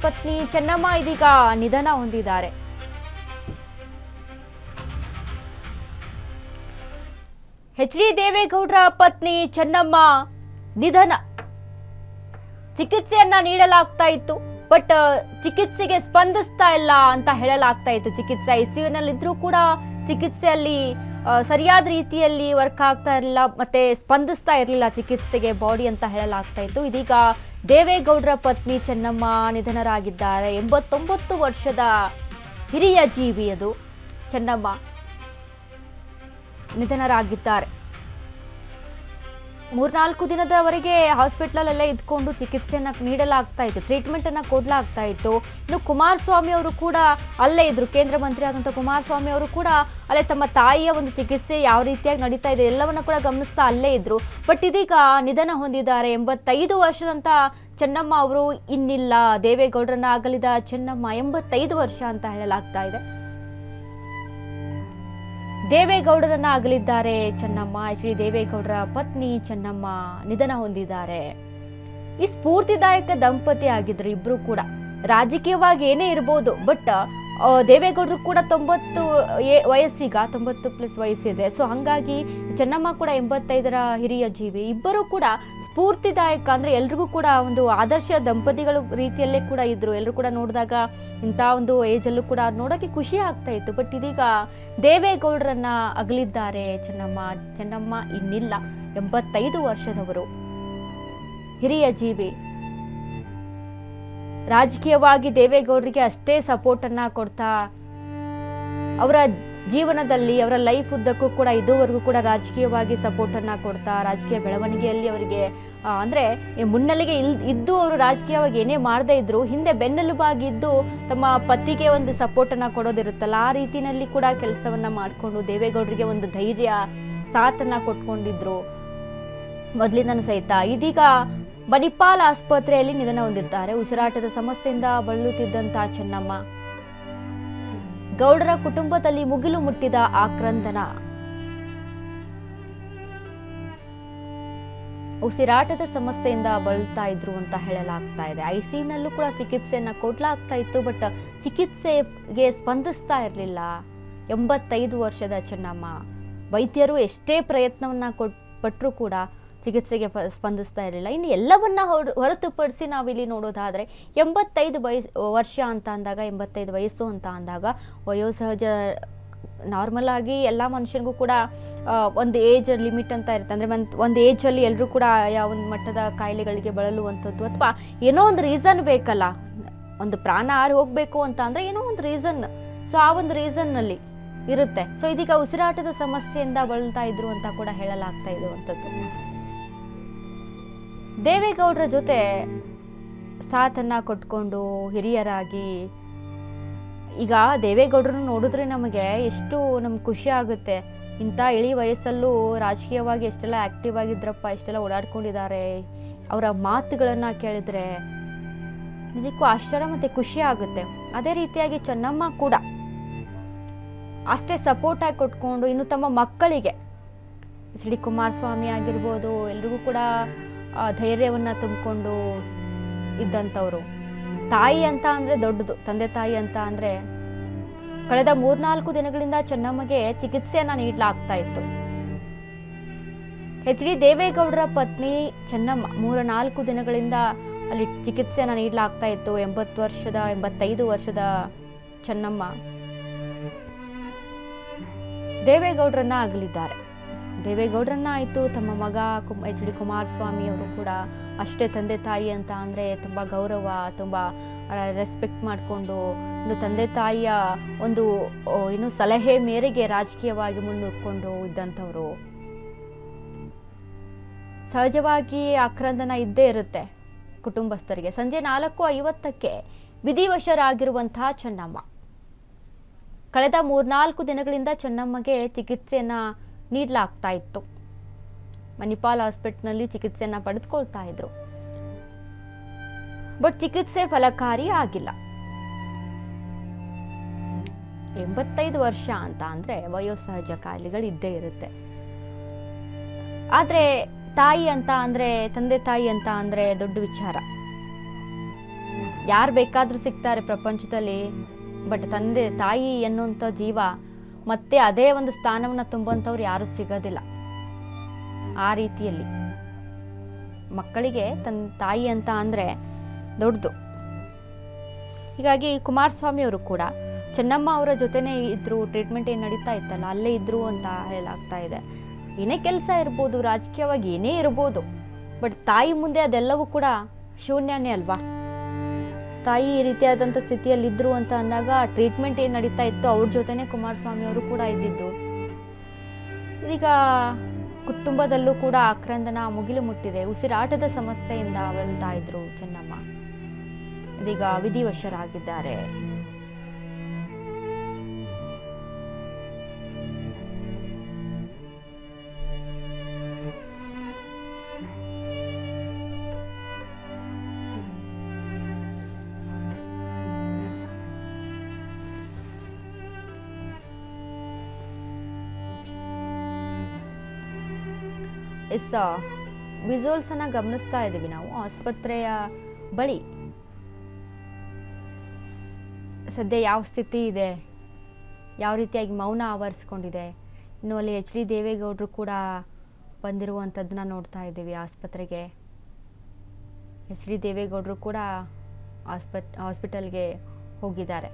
ಪತ್ನಿ ಚೆನ್ನಮ್ಮ ಇದೀಗ ನಿಧನ ಹೊಂದಿದ್ದಾರೆ. ಎಚ್.ಡಿ. ದೇವೇಗೌಡರ ಪತ್ನಿ ಚೆನ್ನಮ್ಮ ನಿಧನ. ಚಿಕಿತ್ಸೆಯನ್ನ ನೀಡಲಾಗ್ತಾ ಇತ್ತು, ಬಟ್ ಚಿಕಿತ್ಸೆಗೆ ಸ್ಪಂದಿಸ್ತಾ ಇಲ್ಲ ಅಂತ ಹೇಳಲಾಗ್ತಾ ಇತ್ತು. ಚಿಕಿತ್ಸೆ ಐಸಿಯುನಲ್ಲಿದ್ರೂ ಕೂಡ ಚಿಕಿತ್ಸೆಯಲ್ಲಿ ಸರಿಯಾದ ರೀತಿಯಲ್ಲಿ ವರ್ಕ್ ಆಗ್ತಾ ಇರಲಿಲ್ಲ, ಮತ್ತೆ ಸ್ಪಂದಿಸ್ತಾ ಇರಲಿಲ್ಲ ಚಿಕಿತ್ಸೆಗೆ ಬಾಡಿ ಅಂತ ಹೇಳಲಾಗ್ತಾ ಇತ್ತು. ಇದೀಗ ದೇವೇಗೌಡರ ಪತ್ನಿ ಚೆನ್ನಮ್ಮ ನಿಧನರಾಗಿದ್ದಾರೆ. 89 ವರ್ಷದ ಹಿರಿಯ ಜೀವಿ ಅದು ಚೆನ್ನಮ್ಮ ನಿಧನರಾಗಿದ್ದಾರೆ. 3-4 ದಿನದವರೆಗೆ ಹಾಸ್ಪಿಟಲಲ್ಲೇ ಇದ್ಕೊಂಡು ಚಿಕಿತ್ಸೆಯನ್ನ ನೀಡಲಾಗ್ತಾ ಇತ್ತು, ಟ್ರೀಟ್ಮೆಂಟ್ ಅನ್ನ ಕೊಡಲಾಗ್ತಾ ಇತ್ತು. ಇನ್ನು ಕುಮಾರಸ್ವಾಮಿ ಅವರು ಕೂಡ ಅಲ್ಲೇ ಇದ್ರು, ಕೇಂದ್ರ ಮಂತ್ರಿ ಆದಂಥ ಕುಮಾರಸ್ವಾಮಿ ಅವರು ಕೂಡ ಅಲ್ಲೇ ತಮ್ಮ ತಾಯಿಯ ಒಂದು ಚಿಕಿತ್ಸೆ ಯಾವ ರೀತಿಯಾಗಿ ನಡೀತಾ ಇದೆ ಎಲ್ಲವನ್ನ ಕೂಡ ಗಮನಿಸ್ತಾ ಅಲ್ಲೇ ಇದ್ರು. ಬಟ್ ಇದೀಗ ನಿಧನ ಹೊಂದಿದ್ದಾರೆ. 85 ವರ್ಷದಂತ ಚೆನ್ನಮ್ಮ ಅವರು ಇನ್ನಿಲ್ಲ. ದೇವೇಗೌಡರನ್ನ ಅಗಲಿದ ಚೆನ್ನಮ್ಮ 85 ವರ್ಷ ಅಂತ ಹೇಳಲಾಗ್ತಾ ಇದೆ. ದೇವೇಗೌಡರನ್ನ ಅಗಲಿದ್ದಾರೆ ಚೆನ್ನಮ್ಮ. ಎಚ್.ಡಿ. ದೇವೇಗೌಡರ ಪತ್ನಿ ಚೆನ್ನಮ್ಮ ನಿಧನ ಹೊಂದಿದ್ದಾರೆ. ಈ ಸ್ಫೂರ್ತಿದಾಯಕ ದಂಪತಿ ಆಗಿದ್ರು ಇಬ್ರು ಕೂಡ. ರಾಜಕೀಯವಾಗಿ ಏನೇ ಇರ್ಬೋದು, ಬಟ್ ದೇವೇಗೌಡರು ಕೂಡ 90 ವಯಸ್ಸೀಗ 90+ ವಯಸ್ಸಿದೆ. ಸೊ ಹಂಗಾಗಿ ಚೆನ್ನಮ್ಮ ಕೂಡ 85ರ ಹಿರಿಯ ಜೀವಿ. ಇಬ್ಬರು ಕೂಡ ಸ್ಫೂರ್ತಿದಾಯಕ, ಅಂದ್ರೆ ಎಲ್ರಿಗೂ ಕೂಡ ಒಂದು ಆದರ್ಶ ದಂಪತಿಗಳು ರೀತಿಯಲ್ಲೇ ಕೂಡ ಇದ್ರು. ಎಲ್ಲರೂ ಕೂಡ ನೋಡಿದಾಗ ಇಂಥ ಒಂದು ಏಜಲ್ಲೂ ಕೂಡ ನೋಡೋಕೆ ಖುಷಿ ಆಗ್ತಾ ಇತ್ತು. ಬಟ್ ಇದೀಗ ದೇವೇಗೌಡರನ್ನ ಅಗಲಿದ್ದಾರೆ ಚೆನ್ನಮ್ಮ ಇನ್ನಿಲ್ಲ. 85 ವರ್ಷದವರು, ಹಿರಿಯ ಜೀವಿ. ರಾಜಕೀಯವಾಗಿ ದೇವೇಗೌಡರಿಗೆ ಅಷ್ಟೇ ಸಪೋರ್ಟ್ ಅನ್ನ ಕೊಡ್ತಾ ಅವರ ಜೀವನದಲ್ಲಿ ಅವರ ಲೈಫ್ ಉದ್ದಕ್ಕೂ ಕೂಡ ಇದುವರೆಗೂ ಕೂಡ ರಾಜಕೀಯವಾಗಿ ಸಪೋರ್ಟ್ ಅನ್ನ ಕೊಡ್ತಾ ರಾಜಕೀಯ ಬೆಳವಣಿಗೆಯಲ್ಲಿ ಅವರಿಗೆ ಅಂದ್ರೆ ಮುನ್ನೆಲೆಗೆ ಇದ್ದು ಅವರು ರಾಜಕೀಯವಾಗಿ ಏನೇ ಮಾಡದೇ ಇದ್ರು ಹಿಂದೆ ಬೆನ್ನೆಲುಬಾಗಿದ್ದು ತಮ್ಮ ಪತಿಗೆ ಒಂದು ಸಪೋರ್ಟ್ ಅನ್ನ ಕೊಡೋದಿರುತ್ತಲ್ಲ, ಆ ರೀತಿಯಲ್ಲಿ ಕೂಡ ಕೆಲಸವನ್ನ ಮಾಡಿಕೊಂಡು ದೇವೇಗೌಡರಿಗೆ ಒಂದು ಧೈರ್ಯ ಸಾಥನ್ನ ಕೊಟ್ಕೊಂಡಿದ್ರು ಮೊದಲಿಂದನೂ ಸಹಿತ. ಇದೀಗ ಮಣಿಪಾಲ್ ಆಸ್ಪತ್ರೆಯಲ್ಲಿ ನಿಧನ ಹೊಂದಿದ್ದಾರೆ. ಉಸಿರಾಟದ ಸಮಸ್ಯೆಯಿಂದ ಬಳಲುತ್ತಿದ್ದಂತ ಚೆನ್ನಮ್ಮ. ಗೌಡರ ಕುಟುಂಬದಲ್ಲಿ ಮುಗಿಲು ಮುಟ್ಟಿದ ಆಕ್ರಂದನ. ಉಸಿರಾಟದ ಸಮಸ್ಯೆಯಿಂದ ಬಳಲ್ತಾ ಇದ್ರು ಅಂತ ಹೇಳಲಾಗ್ತಾ ಇದೆ. ಐಸಿಯುನಲ್ಲೂ ಕೂಡ ಚಿಕಿತ್ಸೆಯನ್ನ ಕೊಡ್ಲಾಗ್ತಾ ಇತ್ತು, ಬಟ್ ಚಿಕಿತ್ಸೆಗೆ ಸ್ಪಂದಿಸ್ತಾ ಇರಲಿಲ್ಲ. 85 ವರ್ಷದ ಚೆನ್ನಮ್ಮ. ವೈದ್ಯರು ಎಷ್ಟೇ ಪ್ರಯತ್ನವನ್ನ ಪಟ್ಟರೂ ಕೂಡ ಚಿಕಿತ್ಸೆಗೆ ಸ್ಪಂದಿಸ್ತಾ ಇರಲಿಲ್ಲ. ಇನ್ನು ಎಲ್ಲವನ್ನ ಹೊರತುಪಡಿಸಿ ನಾವಿಲ್ಲಿ ನೋಡೋದಾದರೆ 85 ವರ್ಷ ಅಂತ ಅಂದಾಗ, 85 ವಯಸ್ಸು ಅಂತ ಅಂದಾಗ ವಯೋಸಹಜ ನಾರ್ಮಲ್ ಆಗಿ ಎಲ್ಲ ಮನುಷ್ಯನಿಗೂ ಕೂಡ ಒಂದು ಏಜ್ ಲಿಮಿಟ್ ಅಂತ ಇರುತ್ತೆ. ಅಂದರೆ ಒಂದು ಏಜಲ್ಲಿ ಎಲ್ಲರೂ ಕೂಡ ಯಾವ ಒಂದು ಮಟ್ಟದ ಕಾಯಿಲೆಗಳಿಗೆ ಬಳಲುವಂಥದ್ದು ಅಥವಾ ಏನೋ ಒಂದು ರೀಸನ್ ಬೇಕಲ್ಲ, ಒಂದು ಪ್ರಾಣ ಹಾರಿ ಹೋಗಬೇಕು ಅಂತ ಅಂದರೆ ಏನೋ ಒಂದು ರೀಸನ್. ಸೊ ಆ ಒಂದು ರೀಸನ್ನಲ್ಲಿ ಇರುತ್ತೆ. ಸೊ ಇದೀಗ ಉಸಿರಾಟದ ಸಮಸ್ಯೆಯಿಂದ ಬಳಲ್ತಾ ಇದ್ರು ಅಂತ ಕೂಡ ಹೇಳಲಾಗ್ತಾ ಇರುವಂಥದ್ದು. ದೇವೇಗೌಡರ ಜೊತೆ ಸಾಥನ್ನ ಕೊಟ್ಕೊಂಡು ಹಿರಿಯರಾಗಿ ಈಗ ದೇವೇಗೌಡರನ್ನು ನೋಡಿದ್ರೆ ನಮಗೆ ಎಷ್ಟು ನಮ್ಗೆ ಖುಷಿ ಆಗುತ್ತೆ. ಇಂಥ ಇಳಿ ವಯಸ್ಸಲ್ಲೂ ರಾಜಕೀಯವಾಗಿ ಎಷ್ಟೆಲ್ಲ ಆ್ಯಕ್ಟಿವ್ ಆಗಿದ್ರಪ್ಪ, ಎಷ್ಟೆಲ್ಲ ಓಡಾಡ್ಕೊಂಡಿದ್ದಾರೆ. ಅವರ ಮಾತುಗಳನ್ನು ಕೇಳಿದ್ರೆ ನಿಜಕ್ಕೂ ಆಶ್ಚರ್ಯ ಮತ್ತು ಖುಷಿ ಆಗುತ್ತೆ. ಅದೇ ರೀತಿಯಾಗಿ ಚೆನ್ನಮ್ಮ ಕೂಡ ಅಷ್ಟೇ ಸಪೋರ್ಟಾಗಿ ಕೊಟ್ಕೊಂಡು ಇನ್ನು ತಮ್ಮ ಮಕ್ಕಳಿಗೆ ಎಚ್.ಡಿ. ಕುಮಾರಸ್ವಾಮಿ ಆಗಿರ್ಬೋದು ಎಲ್ರಿಗೂ ಕೂಡ ಧೈರ್ಯವನ್ನು ತುಂಬಿಕೊಂಡು ಇದ್ದಂಥವ್ರು. ತಾಯಿ ಅಂತ ಅಂದರೆ ದೊಡ್ಡದು, ತಂದೆ ತಾಯಿ ಅಂತ ಅಂದರೆ ಕಳೆದ 3-4 ದಿನಗಳಿಂದ ಚೆನ್ನಮ್ಮಗೆ ಚಿಕಿತ್ಸೆಯನ್ನು ನೀಡಲಾಗ್ತಾ ಇತ್ತು. ಎಚ್.ಡಿ. ದೇವೇಗೌಡರ ಪತ್ನಿ ಚೆನ್ನಮ್ಮ 3-4 ದಿನಗಳಿಂದ ಅಲ್ಲಿ ಚಿಕಿತ್ಸೆಯನ್ನು ನೀಡಲಾಗ್ತಾ ಇತ್ತು. 85 ವರ್ಷದ ಚೆನ್ನಮ್ಮ ದೇವೇಗೌಡರನ್ನ ಅಗಲಿದ್ದಾರೆ. ದೇವೇಗೌಡರನ್ನ ಆಯಿತು, ತಮ್ಮ ಮಗ ಎಚ್.ಡಿ. ಕುಮಾರಸ್ವಾಮಿ ಅವರು ಕೂಡ ಅಷ್ಟೇ ತಂದೆ ತಾಯಿ ಅಂತ ಅಂದರೆ ತುಂಬ ಗೌರವ, ತುಂಬ ರೆಸ್ಪೆಕ್ಟ್ ಮಾಡಿಕೊಂಡು ಇನ್ನು ತಂದೆ ತಾಯಿಯ ಒಂದು ಇನ್ನು ಸಲಹೆ ಮೇರೆಗೆ ರಾಜಕೀಯವಾಗಿ ಮುನ್ನುಗ್ಕೊಂಡು ಇದ್ದಂಥವ್ರು. ಸಹಜವಾಗಿ ಆಕ್ರಂದನ ಇದ್ದೇ ಇರುತ್ತೆ ಕುಟುಂಬಸ್ಥರಿಗೆ. ಸಂಜೆ 4:50ಕ್ಕೆ ವಿಧಿವಶರಾಗಿರುವಂತಹ ಚೆನ್ನಮ್ಮ. ಕಳೆದ 3-4 ದಿನಗಳಿಂದ ಚೆನ್ನಮ್ಮಗೆ ಚಿಕಿತ್ಸೆಯನ್ನು ನೀಡಲಾಗ್ತಾ ಇತ್ತು. ಮಣಿಪಾಲ್ ಹಾಸ್ಪಿಟಲ್ನಲ್ಲಿ ಚಿಕಿತ್ಸೆಯನ್ನು ಪಡೆದುಕೊಳ್ತಾ ಇದ್ರು, ಬಟ್ ಚಿಕಿತ್ಸೆ ಫಲಕಾರಿ ಆಗಿಲ್ಲ. 85 ವರ್ಷ ಅಂತ ಅಂದರೆ ವಯೋಸಹಜ ಕಾಯಿಲೆಗಳು ಇದ್ದೇ ಇರುತ್ತೆ. ಆದರೆ ತಾಯಿ ಅಂತ ಅಂದರೆ, ತಂದೆ ತಾಯಿ ಅಂತ ಅಂದರೆ ದೊಡ್ಡ ವಿಚಾರ. ಯಾರು ಬೇಕಾದರೂ ಸಿಗ್ತಾರೆ ಪ್ರಪಂಚದಲ್ಲಿ, ಬಟ್ ತಂದೆ ತಾಯಿ ಎನ್ನುವಂಥ ಜೀವ ಮತ್ತೆ ಅದೇ ಒಂದು ಸ್ಥಾನವನ್ನು ತುಂಬುವಂಥವ್ರು ಯಾರೂ ಸಿಗೋದಿಲ್ಲ. ಆ ರೀತಿಯಲ್ಲಿ ಮಕ್ಕಳಿಗೆ ತನ್ನ ತಾಯಿ ಅಂತ ಅಂದರೆ ದೊಡ್ಡದು. ಹೀಗಾಗಿ ಕುಮಾರಸ್ವಾಮಿ ಅವರು ಕೂಡ ಚೆನ್ನಮ್ಮ ಅವರ ಜೊತೆನೇ ಇದ್ದರು, ಟ್ರೀಟ್ಮೆಂಟ್ ಏನು ನಡೀತಾ ಇತ್ತಲ್ಲ ಅಲ್ಲೇ ಇದ್ದರು ಅಂತ ಹೇಳಲಾಗ್ತಾ ಇದೆ. ಏನೇ ಕೆಲಸ ಇರ್ಬೋದು, ರಾಜಕೀಯವಾಗಿ ಏನೇ ಇರ್ಬೋದು, ಬಟ್ ತಾಯಿ ಮುಂದೆ ಅದೆಲ್ಲವೂ ಕೂಡ ಶೂನ್ಯನೇ ಅಲ್ವಾ. ತಾಯಿ ಈ ರೀತಿಯಾದಂಥ ಸ್ಥಿತಿಯಲ್ಲಿದ್ದರು ಅಂತ ಅಂದಾಗ ಟ್ರೀಟ್ಮೆಂಟ್ ಏನು ನಡೀತಾ ಇತ್ತು ಅವ್ರ ಜೊತೆನೇ ಕುಮಾರಸ್ವಾಮಿ ಅವರು ಕೂಡ ಇದ್ದಿದ್ದು. ಇದೀಗ ಕುಟುಂಬದಲ್ಲೂ ಕೂಡ ಆಕ್ರಂದನ ಮುಗಿಲು ಮುಟ್ಟಿದೆ. ಉಸಿರಾಟದ ಸಮಸ್ಯೆಯಿಂದ ಬಳಲ್ತಾ ಇದ್ರು ಚೆನ್ನಮ್ಮ, ಇದೀಗ ವಿಧಿವಶರಾಗಿದ್ದಾರೆ. ವಿಜುವಲ್ಸ್ ಅನ್ನ ಗಮನಿಸ್ತಾ ಇದ್ದೀವಿ ನಾವು ಆಸ್ಪತ್ರೆಯ ಬಳಿ. ಸದ್ಯ ಯಾವ ಸ್ಥಿತಿ ಇದೆ, ಯಾವ ರೀತಿಯಾಗಿ ಮೌನ ಆವರಿಸ್ಕೊಂಡಿದೆ. ಇನ್ನು ಅಲ್ಲಿ HD ದೇವೇಗೌಡರು ಕೂಡ ಬಂದಿರುವಂಥದ್ದನ್ನ ನೋಡ್ತಾ ಇದ್ದೀವಿ ಆಸ್ಪತ್ರೆಗೆ. HD ದೇವೇಗೌಡರು ಕೂಡ ಹಾಸ್ಪಿಟಲ್ಗೆ ಹೋಗಿದ್ದಾರೆ.